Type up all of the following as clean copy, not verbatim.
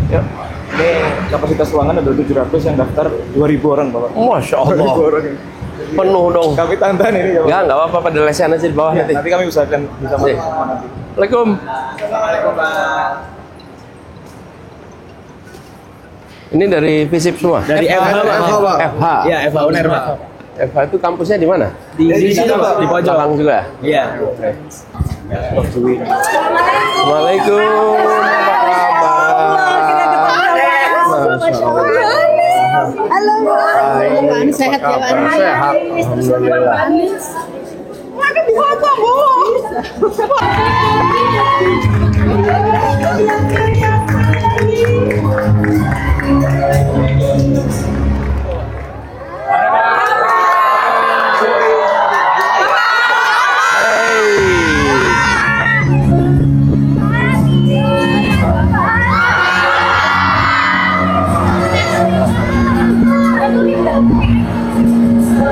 Ya, ini kapasitas ruangan ada 700 yang daftar 2.000 orang, Bapak. Masya Allah. 2.000 orang. Penuh dong. Kami tantan ini ya, Pak. Enggak apa-apa, pada lesehan aja di bawah Ya, nanti. nanti kami usahakan bisa masuk semua nanti. Assalamualaikum. Assalamualaikum, Pak. Ini dari FISIP semua? Dari FH, Pak. FH. Iya, FH UNER, Pak. FH itu kampusnya di mana? Di situ, Pak. Di pojok. Belakang juga. Iya. Assalamualaikum. Halo, Pak. Sehat ya, Pak? Sehat. Alhamdulillah. Makan di foto, Bu.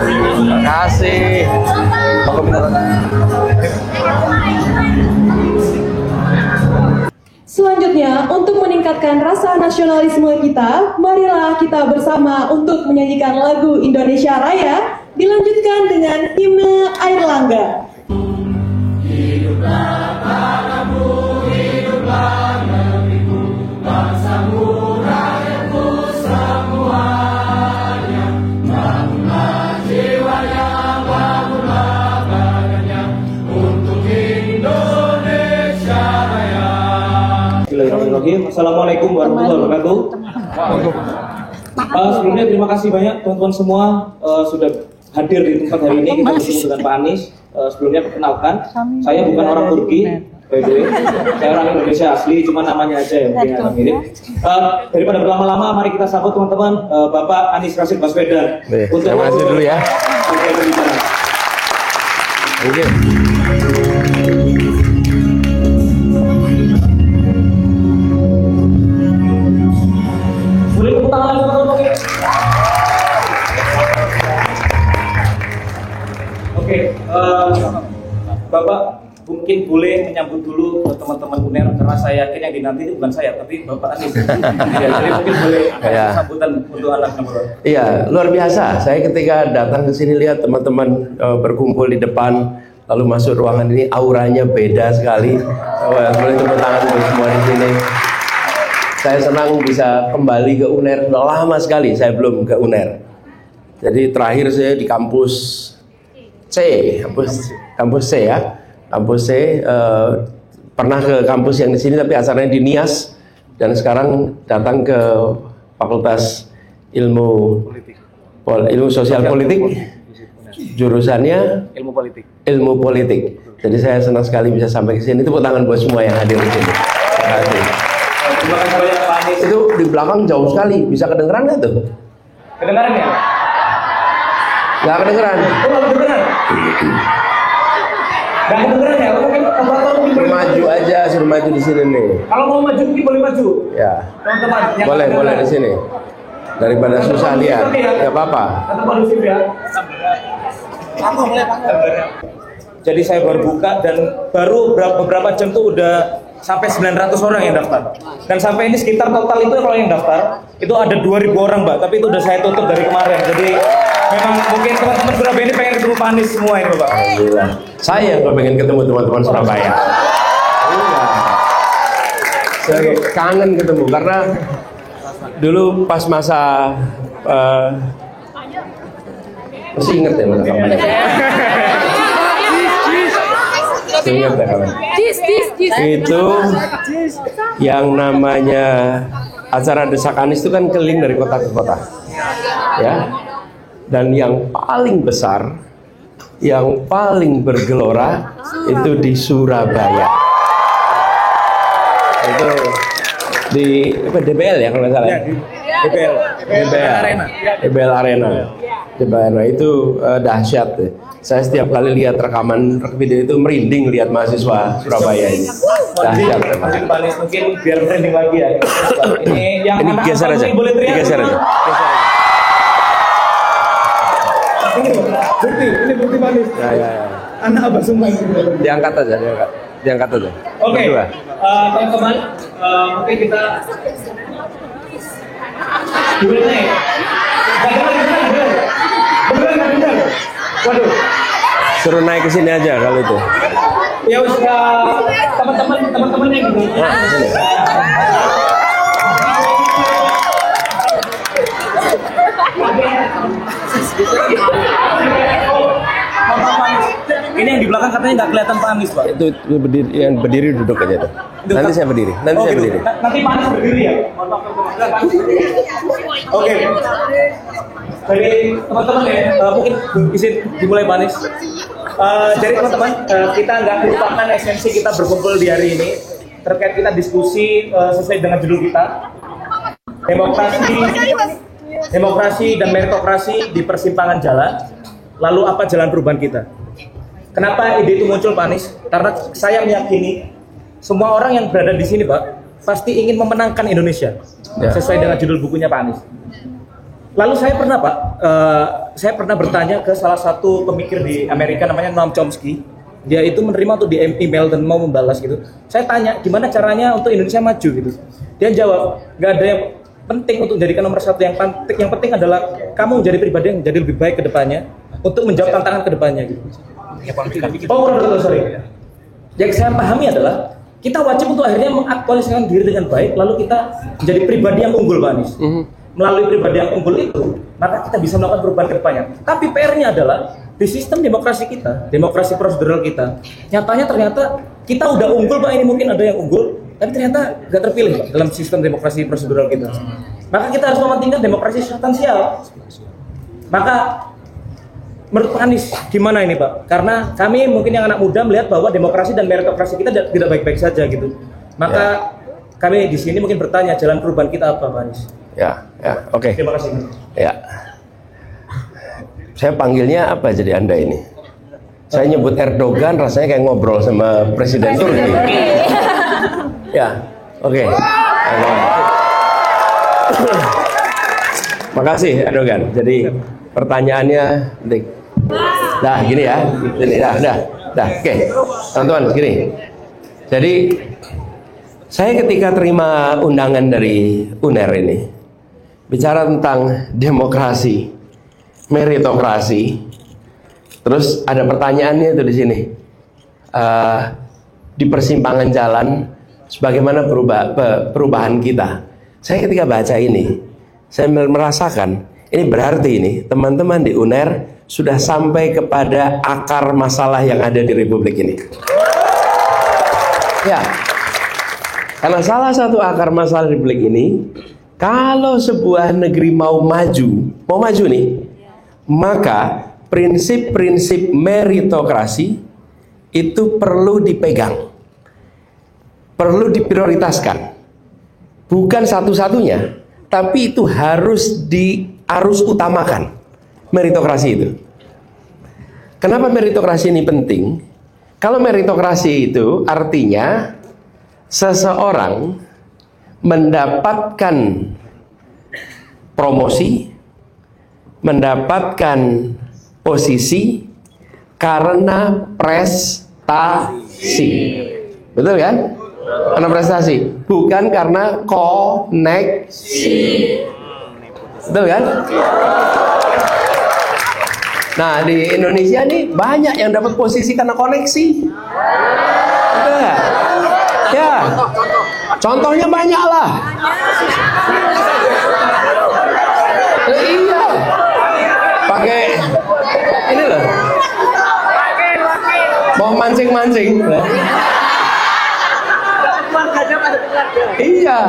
Terima kasih. Selanjutnya, untuk meningkatkan rasa nasionalisme kita, marilah kita bersama untuk menyanyikan lagu Indonesia Raya, dilanjutkan dengan himne Airlangga. Bismillahirrahmanirrahim. Assalamualaikum warahmatullahi wabarakatuh. Sebelumnya terima kasih banyak teman-teman semua sudah hadir di tempat hari ini. Kita bertemu dengan Pak Anies. Sebelumnya perkenalkan, saya bukan orang Turki, by the way. Saya orang Indonesia asli, cuma namanya aja yang mungkin agak mirip. Daripada berlama-lama, mari kita sambut teman-teman Bapak Anies Rashid Baswedan. Terima kasih dulu ya. Thank you. Boleh tepuk tangan lagi, teman-teman. Oke, Bapak mungkin boleh menyambut dulu teman-teman UNER karena saya yakin yang dinanti itu bukan saya tapi Bapak Anies. Ya, jadi mungkin boleh Ya. sambutan untuk anak-anak, Bapak. Iya, luar biasa. Saya ketika datang ke sini lihat teman-teman berkumpul di depan, lalu masuk ruangan ini, auranya beda sekali. Boleh tepuk tangan untuk semua di sini. Saya senang bisa kembali ke UNER. Sudah lama sekali saya belum ke UNER. Jadi terakhir saya di kampus C, kampus C ya. Kampus C, pernah ke kampus yang di sini tapi asalnya di Nias, dan sekarang datang ke Fakultas Ilmu Sosial Politik, jurusannya Ilmu Politik. Jadi saya senang sekali bisa sampai ke sini. Tepuk tangan buat semua yang hadir di sini. Terima kasih. Terima kasih banyak Pak Anies. Itu di belakang jauh sekali, bisa kedengeran nggak tuh? Kedengaran ya? Nggak kedengeran. Oh, nggak kedengeran. Nggak kedengeran ya? Mungkin operator mungkin boleh Maju aja, suruh maju di sini nih. Kalau mau maju mungkin boleh maju. Ya, Teman-teman. yang boleh kedengaran. di sini. Daripada susah lihat, nggak apa-apa. Atau kondusif ya. Jadi saya baru buka dan baru beberapa jam tuh udah sampai 900 orang yang daftar. Dan sampai ini sekitar total itu kalau yang daftar itu ada 2.000 orang, Mbak. Tapi itu udah saya tutup dari kemarin. Jadi memang mungkin teman-teman Surabaya ini pengen ketemu Pak Anies semua ini, Bapak. Alhamdulillah. Saya yang pengen ketemu teman-teman Surabaya. Iya. Saya kangen ketemu karena dulu pas masa masih ingat ya masa kampanye. Masih ingat ya kawan. Itu yang namanya acara Desak Anies itu kan keliling dari kota ke kota, ya. Dan yang paling besar, yang paling bergelora itu di Surabaya. Itu di DBL ya kalau nggak salah. DBL Arena. DBL itu dahsyat. Saya setiap kali lihat rekaman video itu merinding lihat mahasiswa Surabaya ini. Dahsyat. Mungkin biar merinding lagi ya. Ini yang Ini anak geser aja. boleh teriak. Digeser aja. Ini bukti Pak Anies. Ya. Anak Abah Sumbang. Diangkat aja, diangkat. Diangkat aja. Oke, Berdua. teman-teman, mungkin kita gimana ya? Bener. Waduh. Suruh naik ke sini aja kalau itu. Ya wis teman-teman yang gitu. Nah, ke sini. Ini yang di belakang katanya nggak kelihatan Pak Anies, Pak. Itu berdiri, yang berdiri duduk aja tuh. Nanti saya berdiri. Nanti saya berdiri. Nanti Pak Anies berdiri ya. Oke. Dari teman-teman ya, mungkin izin dimulai Pak Anies. Jadi teman-teman, kita nggak melupakan esensi kita berkumpul di hari ini terkait kita diskusi sesuai dengan judul kita, demokrasi dan meritokrasi di persimpangan jalan. Lalu apa jalan perubahan kita? Kenapa ide itu muncul Pak Anies? Karena saya meyakini semua orang yang berada di sini Pak pasti ingin memenangkan Indonesia sesuai dengan judul bukunya Pak Anies. Lalu saya pernah Pak, saya pernah bertanya ke salah satu pemikir di Amerika namanya Noam Chomsky. Dia itu menerima tuh di email dan mau membalas gitu. Saya tanya gimana caranya untuk Indonesia maju gitu. Dia jawab, nggak ada yang penting untuk jadikan nomor satu. Yang penting adalah kamu menjadi pribadi yang jadi lebih baik ke depannya untuk menjawab tantangan ke depannya gitu. Oh, sorry. Yang saya pahami adalah kita wajib untuk akhirnya mengaktualisasikan diri dengan baik, lalu kita menjadi pribadi yang unggul Pak Anies. Melalui pribadi yang unggul itu, maka kita bisa melakukan perubahan ke depannya. Tapi PR-nya adalah di sistem demokrasi kita, demokrasi prosedural kita, nyatanya ternyata kita udah unggul Pak, ini mungkin ada yang unggul, tapi ternyata nggak terpilih Pak, dalam sistem demokrasi prosedural kita. Maka kita harus mementingkan demokrasi substansial. Maka menurut Pak Anies gimana ini Pak? Karena kami mungkin yang anak muda melihat bahwa demokrasi dan meritokrasi kita tidak baik-baik saja gitu. Maka kami di sini mungkin bertanya jalan perubahan kita apa Pak Anies? Oke. Terima kasih. Ya. Saya panggilnya apa jadi Anda ini? Saya nyebut Erdogan rasanya kayak ngobrol sama Presiden Turki. Ya, oke. Makasih Erdogan. Jadi pertanyaannya, nah gini ya, oke, teman-teman gini. Jadi saya ketika terima undangan dari UNER ini bicara tentang demokrasi, meritokrasi, terus ada pertanyaannya itu di sini, di persimpangan jalan, sebagaimana perubahan kita. Saya ketika baca ini, saya merasakan ini berarti ini teman-teman di UNER sudah sampai kepada akar masalah yang ada di Republik ini. Ya, karena salah satu akar masalah Republik ini, kalau sebuah negeri mau maju nih, maka prinsip-prinsip meritokrasi itu perlu dipegang, perlu diprioritaskan. Bukan satu-satunya, tapi itu harus utamakan meritokrasi itu. Kenapa meritokrasi ini penting? Kalau meritokrasi itu artinya seseorang mendapatkan promosi, mendapatkan posisi karena prestasi. Betul kan? Karena prestasi, bukan karena koneksi. Betul kan? Nah, di Indonesia nih banyak yang dapat posisi karena koneksi. Betul gak? Ya, contohnya banyak lah. Iya, pakai ini loh, mau mancing-mancing. Iya,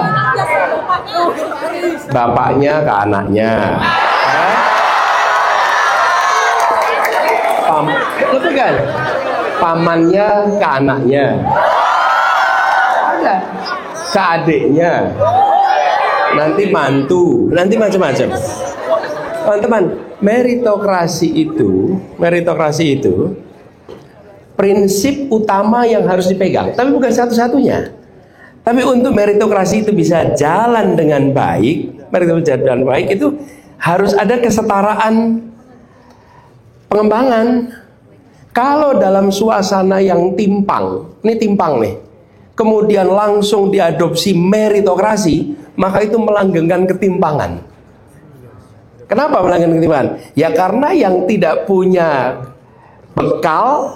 bapaknya ke anaknya. Betul kan? Pamannya ke anaknya, ada ke adiknya, nanti mantu, nanti macam-macam. Teman-teman, meritokrasi itu prinsip utama yang harus dipegang, tapi bukan satu-satunya. Tapi untuk meritokrasi itu bisa jalan dengan baik, itu harus ada kesetaraan pengembangan. Kalau dalam suasana yang timpang, ini timpang nih, kemudian langsung diadopsi meritokrasi, maka itu melanggengkan ketimpangan. Kenapa melanggengkan ketimpangan? Ya karena yang tidak punya bekal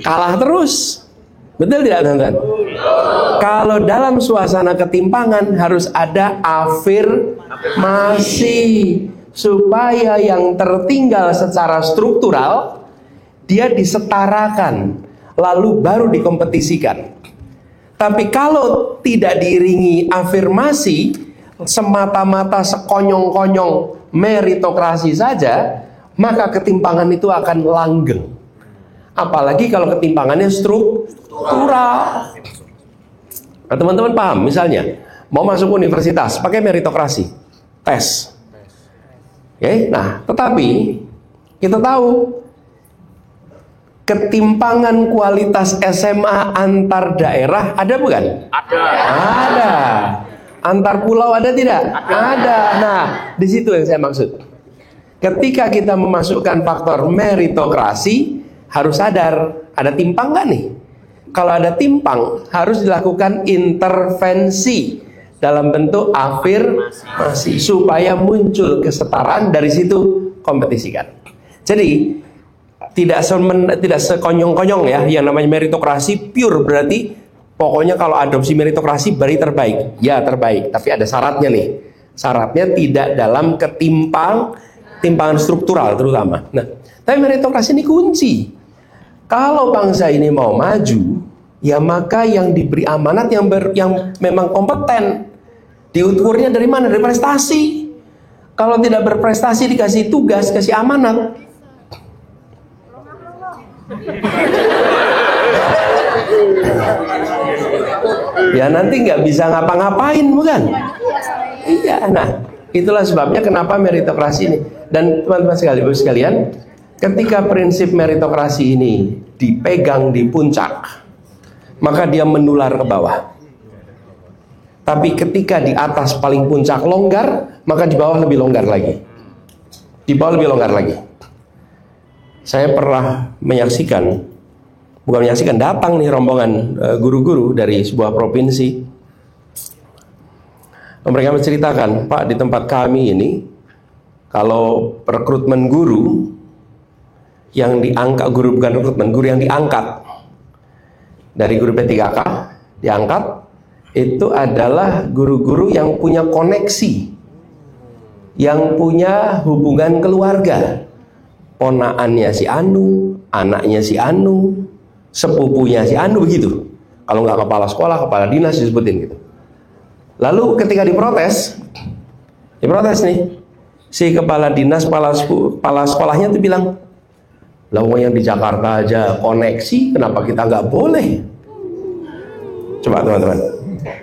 kalah terus. Betul tidak, teman-teman? Kalau dalam suasana ketimpangan harus ada afirmasi supaya yang tertinggal secara struktural dia disetarakan, lalu baru dikompetisikan. Tapi kalau tidak diiringi afirmasi, semata-mata sekonyong-konyong meritokrasi saja, maka ketimpangan itu akan langgeng. Apalagi kalau ketimpangannya struktural. Nah, teman-teman paham, misalnya mau masuk universitas pakai meritokrasi, tes. Oke, nah, tetapi kita tahu ketimpangan kualitas SMA antar daerah ada bukan? Ada. Antar pulau ada tidak? Ada. Nah, di situ yang saya maksud. Ketika kita memasukkan faktor meritokrasi, harus sadar ada timpang nggak nih? Kalau ada timpang, harus dilakukan intervensi dalam bentuk afirmasi supaya muncul kesetaraan, dari situ kompetisikan. Jadi tidak sekonyong-konyong ya, yang namanya meritokrasi pure berarti pokoknya kalau adopsi meritokrasi berarti terbaik. Ya terbaik, tapi ada syaratnya nih. Syaratnya tidak dalam ketimpangan struktural terutama. Nah, tapi meritokrasi ini kunci. Kalau bangsa ini mau maju, ya maka yang diberi amanat yang memang kompeten. Diukurnya dari mana? Dari prestasi. Kalau tidak berprestasi dikasih tugas, kasih amanat, ya nanti nggak bisa ngapa-ngapain, bukan? Iya, nah itulah sebabnya kenapa meritokrasi ini. Dan teman-teman sekalian, ketika prinsip meritokrasi ini dipegang di puncak, maka dia menular ke bawah. Tapi ketika di atas paling puncak longgar, maka di bawah lebih longgar lagi. Di bawah lebih longgar lagi. Saya pernah datang nih rombongan guru-guru dari sebuah provinsi. Mereka menceritakan, Pak, di tempat kami ini kalau rekrutmen guru yang diangkat, guru yang diangkat dari guru P3K diangkat, itu adalah guru-guru yang punya koneksi, yang punya hubungan keluarga. Ponaannya si Anu, anaknya si Anu, sepupunya si Anu, begitu. Kalau nggak kepala sekolah, kepala dinas disebutin gitu. Lalu ketika diprotes nih, si kepala dinas, kepala sekolahnya tuh bilang, lah yang di Jakarta aja koneksi, kenapa kita nggak boleh? Coba teman-teman,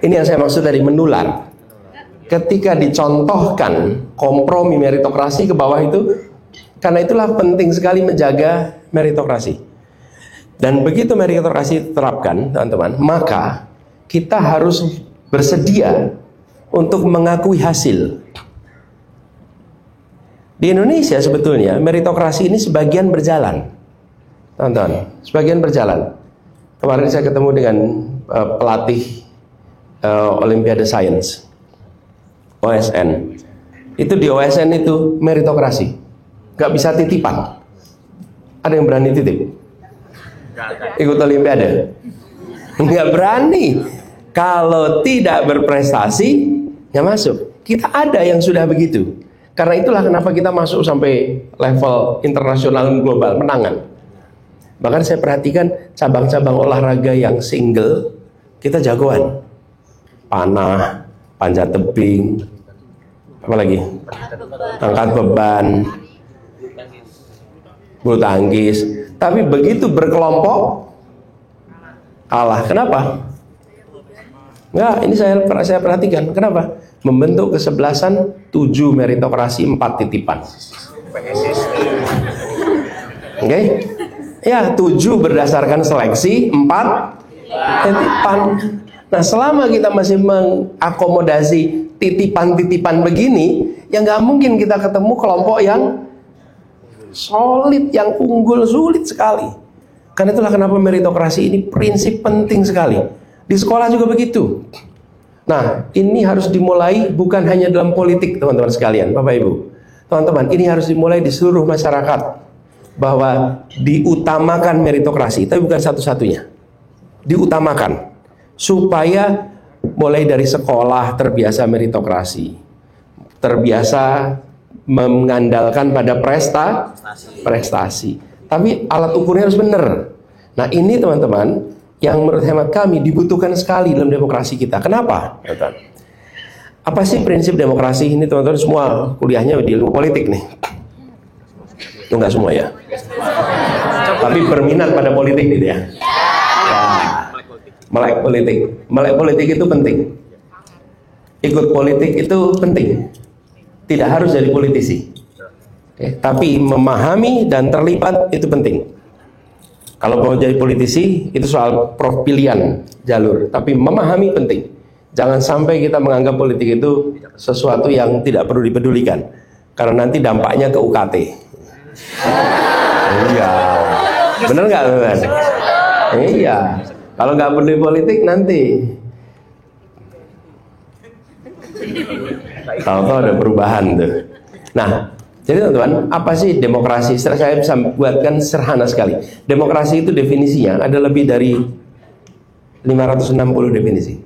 ini yang saya maksud dari menular. Ketika dicontohkan kompromi meritokrasi ke bawah itu, karena itulah penting sekali menjaga meritokrasi. Dan begitu meritokrasi diterapkan, teman-teman, maka kita harus bersedia untuk mengakui hasil. Di Indonesia sebetulnya meritokrasi ini sebagian berjalan, teman-teman, sebagian berjalan. Kemarin saya ketemu dengan pelatih Olimpiade Science, OSN. Itu di OSN itu meritokrasi. Gak bisa titipan. Ada yang berani titip? Ikut Olimpiade? Gak berani. Kalau tidak berprestasi, gak masuk. Kita ada yang sudah begitu. Karena itulah kenapa kita masuk sampai level internasional global, menangan. Bahkan saya perhatikan cabang-cabang olahraga yang single, kita jagoan. Panah, panjat tebing, apa lagi? Angkat beban, bulu tangkis. Tapi begitu berkelompok kalah. Kenapa? Enggak, ini saya perhatikan. Kenapa? Membentuk kesebelasan 7 meritokrasi 4 titipan. Oke? Ya, 7 berdasarkan seleksi, 4 titipan. Nah, selama kita masih mengakomodasi titipan-titipan begini, ya nggak mungkin kita ketemu kelompok yang solid, yang unggul, sulit sekali. Karena itulah kenapa meritokrasi ini prinsip penting sekali. Di sekolah juga begitu. Nah, ini harus dimulai bukan hanya dalam politik, teman-teman sekalian, Bapak Ibu. Teman-teman, ini harus dimulai di seluruh masyarakat, bahwa diutamakan meritokrasi, tapi bukan satu-satunya. Diutamakan supaya mulai dari sekolah terbiasa meritokrasi, terbiasa mengandalkan pada prestasi. Tapi alat ukurnya harus benar. Nah, ini teman-teman yang menurut hemat kami dibutuhkan sekali dalam demokrasi kita. Kenapa? Apa sih prinsip demokrasi ini, teman-teman? Semua kuliahnya di ilmu politik nih. Itu enggak semua ya. Tapi berminat pada politik gitu ya. Melek politik. Melek politik itu penting. Ikut politik itu penting. Tidak harus jadi politisi. Tapi memahami dan terlibat itu penting. Kalau mau jadi politisi itu soal pilihan jalur, tapi memahami penting. Jangan sampai kita menganggap politik itu sesuatu yang tidak perlu dipedulikan, karena nanti dampaknya ke UKT. Iya, bener nggak teman? Iya, kalau nggak peduli politik nanti tahu-tahu ada perubahan tuh. Nah, jadi teman-teman, apa sih demokrasi? Saya bisa buatkan sederhana sekali. Demokrasi itu definisinya ada lebih dari 560 definisi.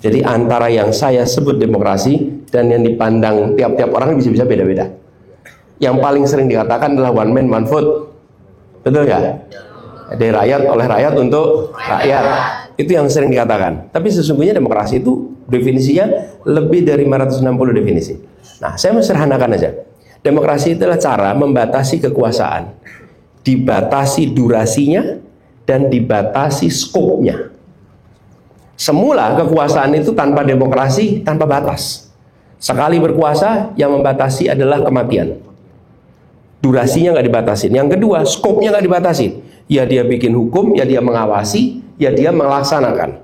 Jadi antara yang saya sebut demokrasi dan yang dipandang tiap-tiap orang bisa-bisa beda-beda. Yang paling sering dikatakan adalah one man one vote. Betul nggak? Dari rakyat, oleh rakyat, untuk rakyat. Itu yang sering dikatakan. Tapi sesungguhnya demokrasi itu definisinya lebih dari 560 definisi. Nah, saya sederhanakan aja. Demokrasi itulah cara membatasi kekuasaan, dibatasi durasinya, dan dibatasi skopnya. Semula kekuasaan itu tanpa demokrasi, tanpa batas. Sekali berkuasa, yang membatasi adalah kematian. Durasinya nggak dibatasin. Yang kedua, skopnya nggak dibatasin. Ya dia bikin hukum, ya dia mengawasi, ya dia melaksanakan.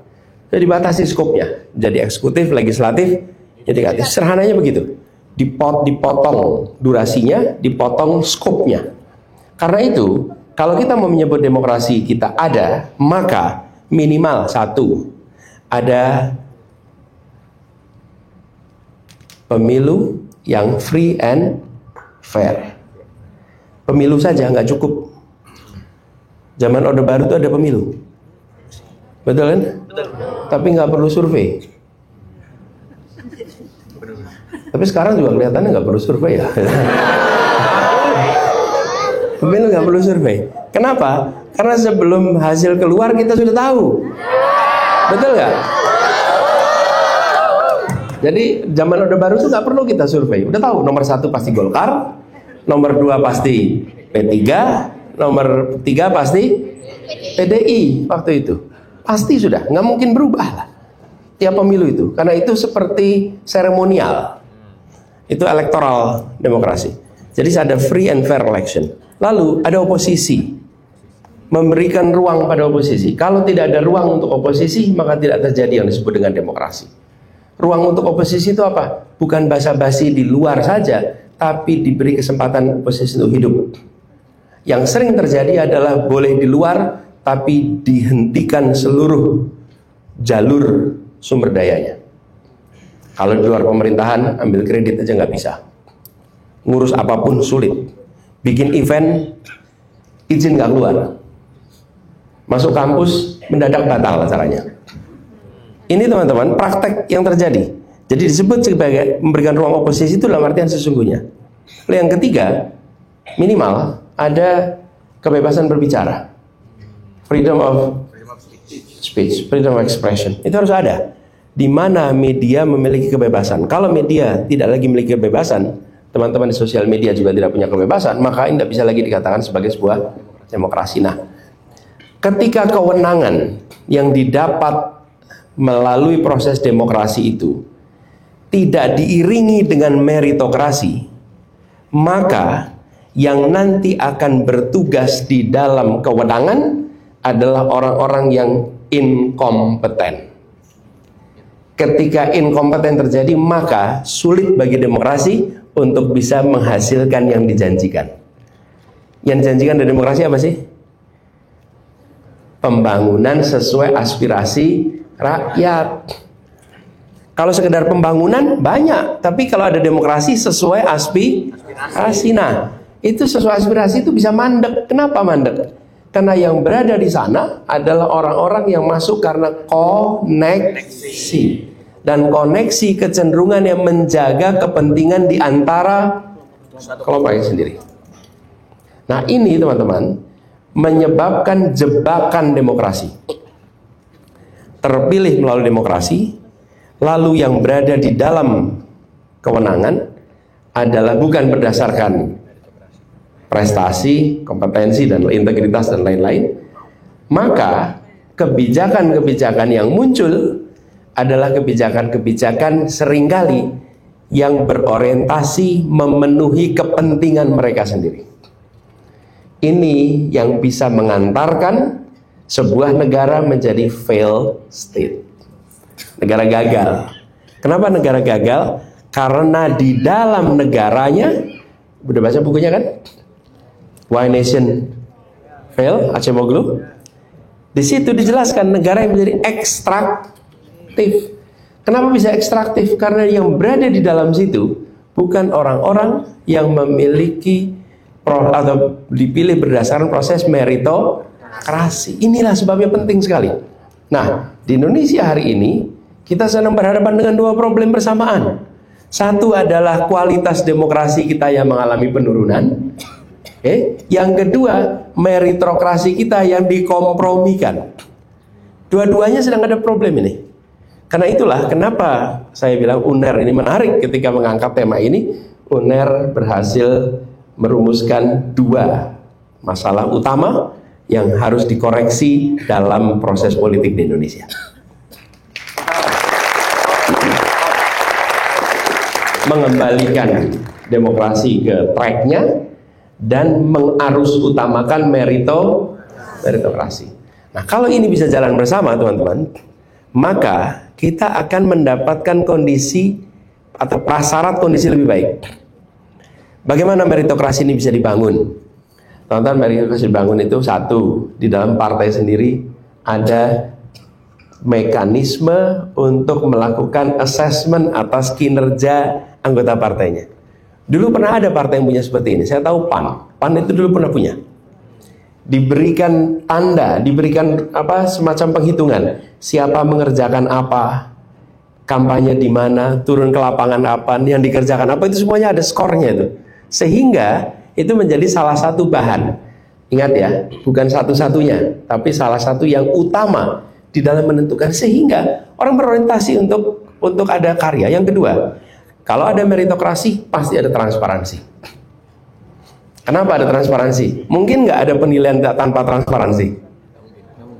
Jadi dibatasi skopnya. Jadi eksekutif, legislatif, yudikatif. Sederhananya begitu. Dipotong durasinya, dipotong skopnya. Karena itu, kalau kita mau menyebut demokrasi kita ada, maka minimal satu, ada pemilu yang free and fair. Pemilu saja nggak cukup. Zaman Orde Baru itu ada pemilu, betul kan? Betul. Tapi nggak perlu survei. Tapi sekarang juga kelihatannya nggak perlu survei ya. Pemilu nggak perlu survei. Kenapa? Karena sebelum hasil keluar kita sudah tahu. Betul nggak? Jadi zaman Orde Baru itu nggak perlu kita survei. Udah tahu nomor 1 pasti Golkar, nomor 2 pasti P3, nomor 3 pasti PDI waktu itu. Pasti sudah, nggak mungkin berubah lah tiap pemilu itu. Karena itu seperti seremonial. Itu electoral demokrasi. Jadi ada free and fair election. Lalu ada oposisi, memberikan ruang pada oposisi. Kalau tidak ada ruang untuk oposisi, maka tidak terjadi yang disebut dengan demokrasi. Ruang untuk oposisi itu apa? Bukan basa-basi di luar saja, tapi diberi kesempatan oposisi untuk hidup. Yang sering terjadi adalah boleh di luar, tapi dihentikan seluruh jalur sumber dayanya. Kalau di luar pemerintahan, ambil kredit aja nggak bisa. Ngurus apapun sulit. Bikin event, izin nggak keluar. Masuk kampus, mendadak batal acaranya. Ini teman-teman, praktek yang terjadi. Jadi disebut sebagai memberikan ruang oposisi itu dalam artian sesungguhnya. Lalu yang ketiga, minimal ada kebebasan berbicara. Freedom of speech, freedom of expression. Itu harus ada. Di mana media memiliki kebebasan. Kalau media tidak lagi memiliki kebebasan, teman-teman di sosial media juga tidak punya kebebasan, maka ini tidak bisa lagi dikatakan sebagai sebuah demokrasi. Nah, ketika kewenangan yang didapat melalui proses demokrasi itu tidak diiringi dengan meritokrasi, maka yang nanti akan bertugas di dalam kewenangan adalah orang-orang yang inkompeten. Ketika inkompeten terjadi, maka sulit bagi demokrasi untuk bisa menghasilkan yang dijanjikan. Yang dijanjikan dari demokrasi apa sih? Pembangunan sesuai aspirasi rakyat. Kalau sekedar pembangunan banyak, tapi kalau ada demokrasi sesuai aspirasi. Nah, itu sesuai aspirasi itu bisa mandek. Kenapa mandek? Karena yang berada di sana adalah orang-orang yang masuk karena koneksi. Dan koneksi kecenderungan yang menjaga kepentingan di antara kelompoknya sendiri. Nah, ini teman-teman menyebabkan jebakan demokrasi. Terpilih melalui demokrasi, lalu yang berada di dalam kewenangan adalah bukan berdasarkan prestasi, kompetensi, dan integritas, dan lain-lain. Maka kebijakan-kebijakan yang muncul adalah kebijakan-kebijakan seringkali yang berorientasi memenuhi kepentingan mereka sendiri. Ini yang bisa mengantarkan sebuah negara menjadi failed state. Negara gagal. Kenapa negara gagal? Karena di dalam negaranya, udah baca bukunya kan? Why Nation Fail, Acemoglu. Di situ dijelaskan negara yang menjadi ekstraktif. Kenapa bisa ekstraktif? Karena yang berada di dalam situ bukan orang-orang yang memiliki atau dipilih berdasarkan proses meritokrasi. Inilah sebabnya penting sekali. Nah, di Indonesia hari ini kita sedang berhadapan dengan dua problem bersamaan. Satu adalah kualitas demokrasi kita yang mengalami penurunan. Yang kedua, meritokrasi kita yang dikompromikan. Dua-duanya sedang ada problem ini. Karena itulah kenapa saya bilang UNER ini menarik ketika mengangkat tema ini. UNER berhasil merumuskan dua masalah utama yang harus dikoreksi dalam proses politik di Indonesia. Mengembalikan demokrasi ke tracknya dan mengarus utamakan meritokrasi. Nah, kalau ini bisa jalan bersama teman-teman, maka kita akan mendapatkan kondisi atau prasyarat kondisi lebih baik. Bagaimana meritokrasi ini bisa dibangun? Teman-teman, meritokrasi dibangun itu satu, di dalam partai sendiri ada mekanisme untuk melakukan assessment atas kinerja anggota partainya. Dulu pernah ada partai yang punya seperti ini. Saya tahu PAN. PAN itu dulu pernah punya. Diberikan tanda, diberikan semacam penghitungan. Siapa mengerjakan apa, kampanye di mana, turun ke lapangan apa, yang dikerjakan apa, itu semuanya ada skornya itu. Sehingga itu menjadi salah satu bahan. Ingat ya, bukan satu-satunya, tapi salah satu yang utama di dalam menentukan, sehingga orang berorientasi untuk ada karya. Yang kedua, kalau ada meritokrasi, pasti ada transparansi. Kenapa ada transparansi? Mungkin nggak ada penilaian tanpa transparansi?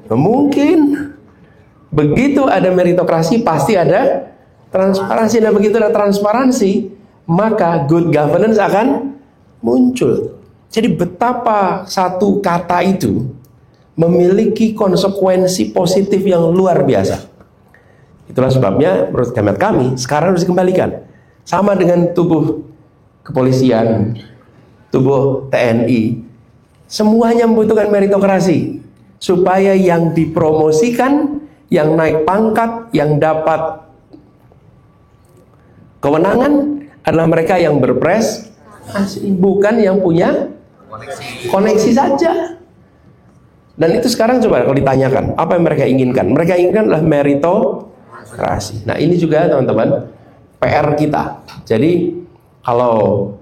Mungkin. Begitu ada meritokrasi, pasti ada transparansi. Nah, begitu ada transparansi, maka good governance akan muncul. Jadi betapa satu kata itu memiliki konsekuensi positif yang luar biasa. Itulah sebabnya menurut hemat kami sekarang harus dikembalikan. Sama dengan tubuh kepolisian, tubuh TNI, semuanya membutuhkan meritokrasi supaya yang dipromosikan, yang naik pangkat, yang dapat kewenangan adalah mereka yang berprestasi, bukan yang punya koneksi saja. Dan itu sekarang coba kalau ditanyakan apa yang mereka inginkan, mereka inginkan adalah meritokrasi. Nah, ini juga teman-teman PR kita. Jadi kalau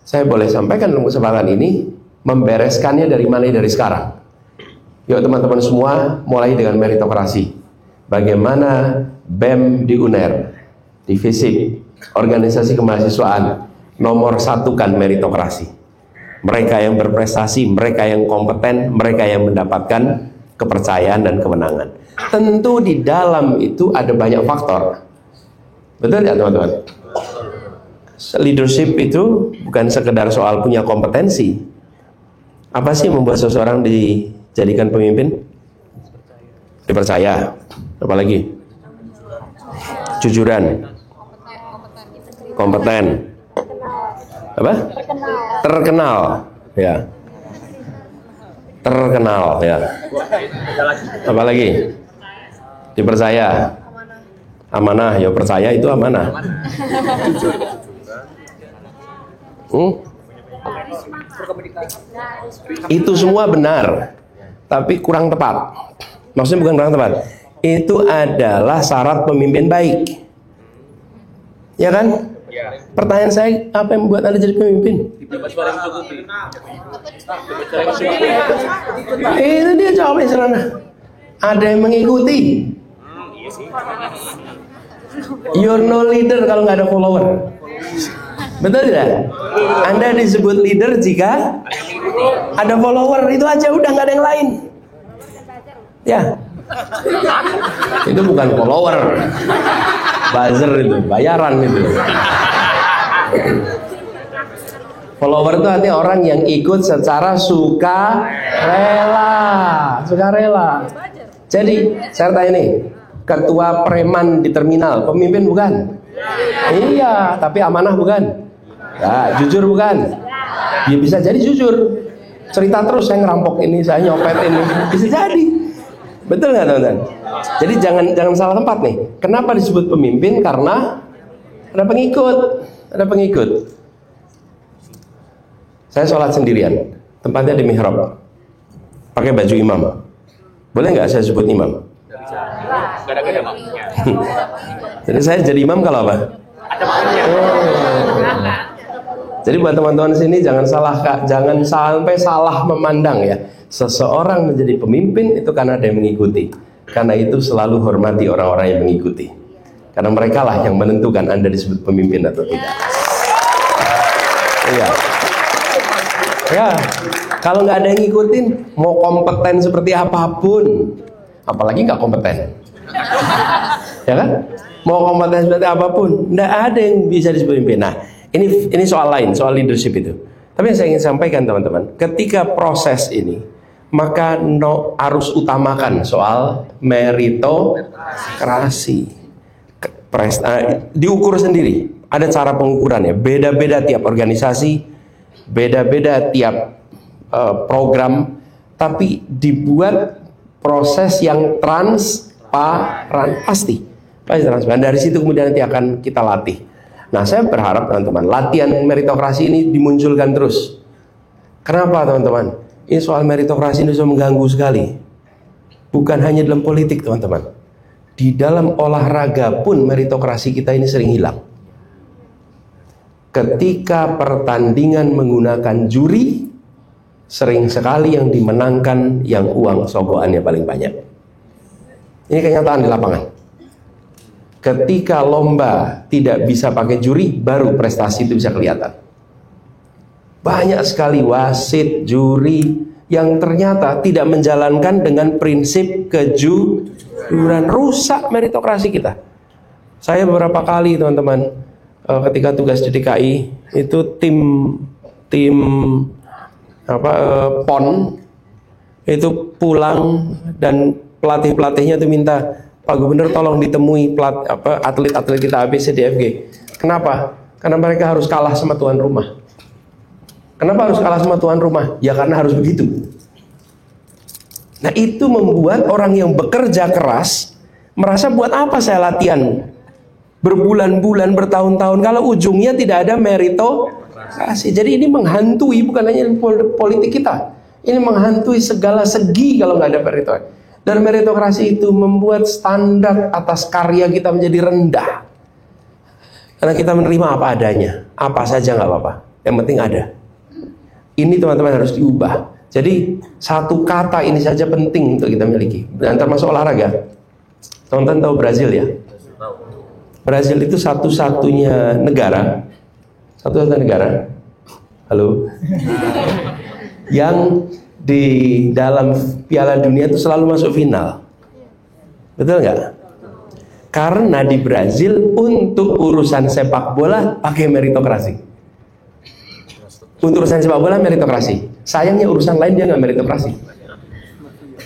saya boleh sampaikan dalam kesempatan ini, membereskannya dari mana? Dari sekarang. Yuk teman-teman semua, mulai dengan meritokrasi. Bagaimana BEM di UNER, divisi organisasi kemahasiswaan, nomor satukan meritokrasi. Mereka yang berprestasi, mereka yang kompeten, mereka yang mendapatkan kepercayaan dan kemenangan. Tentu di dalam itu ada banyak faktor. Betul ya teman-teman? Leadership itu bukan sekedar soal punya kompetensi. Apa sih yang membuat seseorang dijadikan pemimpin? Dipercaya. Apalagi? Jujuran. Kompeten. Apa? Terkenal. Ya. terkenal ya. Apa lagi? Dipercaya. Amanah, ya percaya itu amanah. Itu semua benar, tapi kurang tepat. Maksudnya bukan kurang tepat. Itu adalah syarat pemimpin baik. Ya kan? Pertanyaan saya, apa yang membuat Anda jadi pemimpin? Itu dia jawabnya sederhana. Ada yang mengikuti. You're no leader kalau nggak ada follower. Betul tidak? Anda disebut leader jika ada follower. Itu aja, udah nggak ada yang lain. Ya. Itu bukan follower, buzzer itu, bayaran itu. Follower itu artinya orang yang ikut secara sukarela. Jadi saya tanya nih, ketua preman di terminal, pemimpin bukan? Iya, tapi amanah bukan? Nah, jujur bukan? Ya bisa jadi jujur. Cerita terus, saya ngerampok ini, saya nyopet ini, bisa jadi. Betul nggak teman-teman? Jadi jangan salah tempat nih. Kenapa disebut pemimpin? Karena ada pengikut. Saya sholat sendirian, tempatnya di mihrab, pakai baju imam. Boleh nggak saya sebut imam? Jadi saya jadi imam kalau apa? Jadi buat teman-teman sini jangan sampai salah memandang ya. Seseorang menjadi pemimpin itu karena ada yang mengikuti. Karena itu selalu hormati orang-orang yang mengikuti. Karena mereka lah yang menentukan Anda disebut pemimpin atau tidak. Iya. Ya, kalau nggak ada yang ngikutin, mau kompeten seperti apapun, apalagi nggak kompeten, ya kan? Mau kompeten seperti apapun, nggak ada yang bisa disebut pemimpin. Nah, ini soal lain, soal leadership itu. Tapi yang saya ingin sampaikan teman-teman, ketika proses ini, maka harus utamakan soal meritokrasi. Diukur sendiri, ada cara pengukurannya, beda-beda tiap organisasi, beda-beda tiap program, tapi dibuat proses yang transparan, pasti transparan. Dari situ kemudian nanti akan kita latih. Nah, saya berharap teman-teman, latihan meritokrasi ini dimunculkan terus. Kenapa teman-teman? Ini soal meritokrasi ini sudah mengganggu sekali. Bukan hanya dalam politik teman-teman, di dalam olahraga pun meritokrasi kita ini sering hilang. Ketika pertandingan menggunakan juri, sering sekali yang dimenangkan yang uang sogokannya paling banyak. Ini kenyataan di lapangan. Ketika lomba tidak bisa pakai juri, baru prestasi itu bisa kelihatan. Banyak sekali wasit, juri yang ternyata tidak menjalankan dengan prinsip kejujuran, rusak meritokrasi kita. Saya beberapa kali teman-teman, ketika tugas di DKI itu tim PON itu pulang dan pelatihnya itu minta, Pak Gubernur tolong ditemui atlet-atlet kita ABCDFG. Kenapa? Karena mereka harus kalah sama tuan rumah. Kenapa harus kalah sama tuan rumah? Ya karena harus begitu. Nah, itu membuat orang yang bekerja keras merasa, buat apa saya latihan berbulan-bulan, bertahun-tahun kalau ujungnya tidak ada meritokrasi. Jadi ini menghantui bukan hanya politik kita, ini menghantui segala segi kalau nggak ada meritokrasi. Dan meritokrasi itu membuat standar atas karya kita menjadi rendah. Karena kita menerima apa adanya, apa saja nggak apa-apa, yang penting ada. Ini teman-teman harus diubah. Jadi satu kata ini saja penting untuk kita miliki. Dan termasuk olahraga. Teman-teman tahu Brazil ya? Brazil itu satu-satunya negara, halo, yang di dalam Piala Dunia itu selalu masuk final. Betul nggak? Karena di Brazil untuk urusan sepak bola pakai meritokrasi. Untuk urusan sepak bola meritokrasi. Sayangnya urusan lain dia nggak meritokrasi.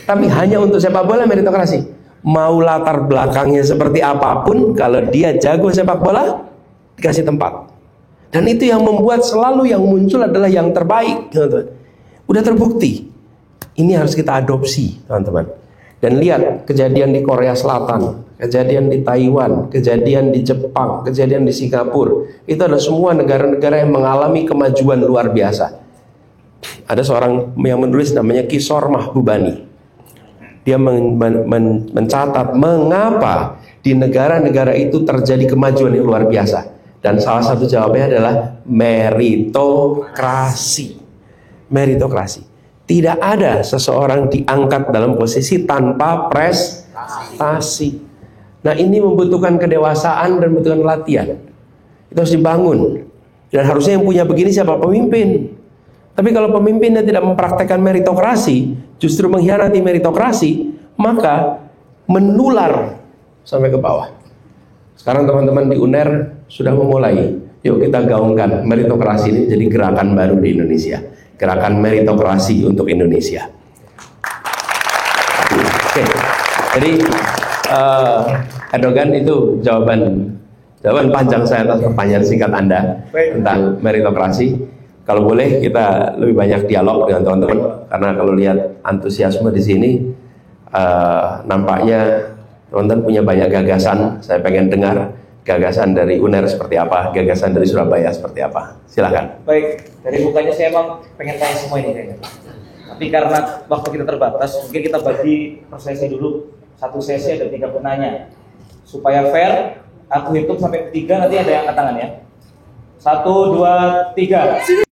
Tapi hanya untuk sepak bola meritokrasi. Mau latar belakangnya seperti apapun, kalau dia jago sepak bola, dikasih tempat. Dan itu yang membuat selalu yang muncul adalah yang terbaik. Udah terbukti. Ini harus kita adopsi, teman-teman. Dan lihat kejadian di Korea Selatan, kejadian di Taiwan, kejadian di Jepang, kejadian di Singapura. Itu adalah semua negara-negara yang mengalami kemajuan luar biasa. Ada seorang yang menulis namanya Kishore Mahbubani. Dia mencatat mengapa di negara-negara itu terjadi kemajuan yang luar biasa. Dan salah satu jawabannya adalah meritokrasi. Meritokrasi. Tidak ada seseorang diangkat dalam posisi tanpa prestasi. Nah, ini membutuhkan kedewasaan dan membutuhkan latihan. Itu harus dibangun. Dan harusnya yang punya begini siapa? Pemimpin. Tapi kalau pemimpinnya tidak mempraktekkan meritokrasi, justru mengkhianati meritokrasi, maka menular sampai ke bawah. Sekarang teman-teman di UNER sudah memulai. Yuk kita gaungkan meritokrasi ini jadi gerakan baru di Indonesia. Gerakan meritokrasi untuk Indonesia. Oke. Jadi Erdogan itu jawaban panjang saya atas pertanyaan singkat Anda tentang meritokrasi. Kalau boleh kita lebih banyak dialog dengan teman-teman, karena kalau lihat antusiasme di sini nampaknya teman-teman punya banyak gagasan. Saya pengen dengar gagasan dari UNER seperti apa, gagasan dari Surabaya seperti apa. Silakan. Baik, dari mukanya saya emang pengen tanya semua ini kayaknya. Tapi karena waktu kita terbatas, mungkin kita bagi per sesi dulu. Satu sesi ada 3 penanya. Supaya fair, aku hitung sampai 3, nanti ada yang angkat tangan ya. 1, 2, 3.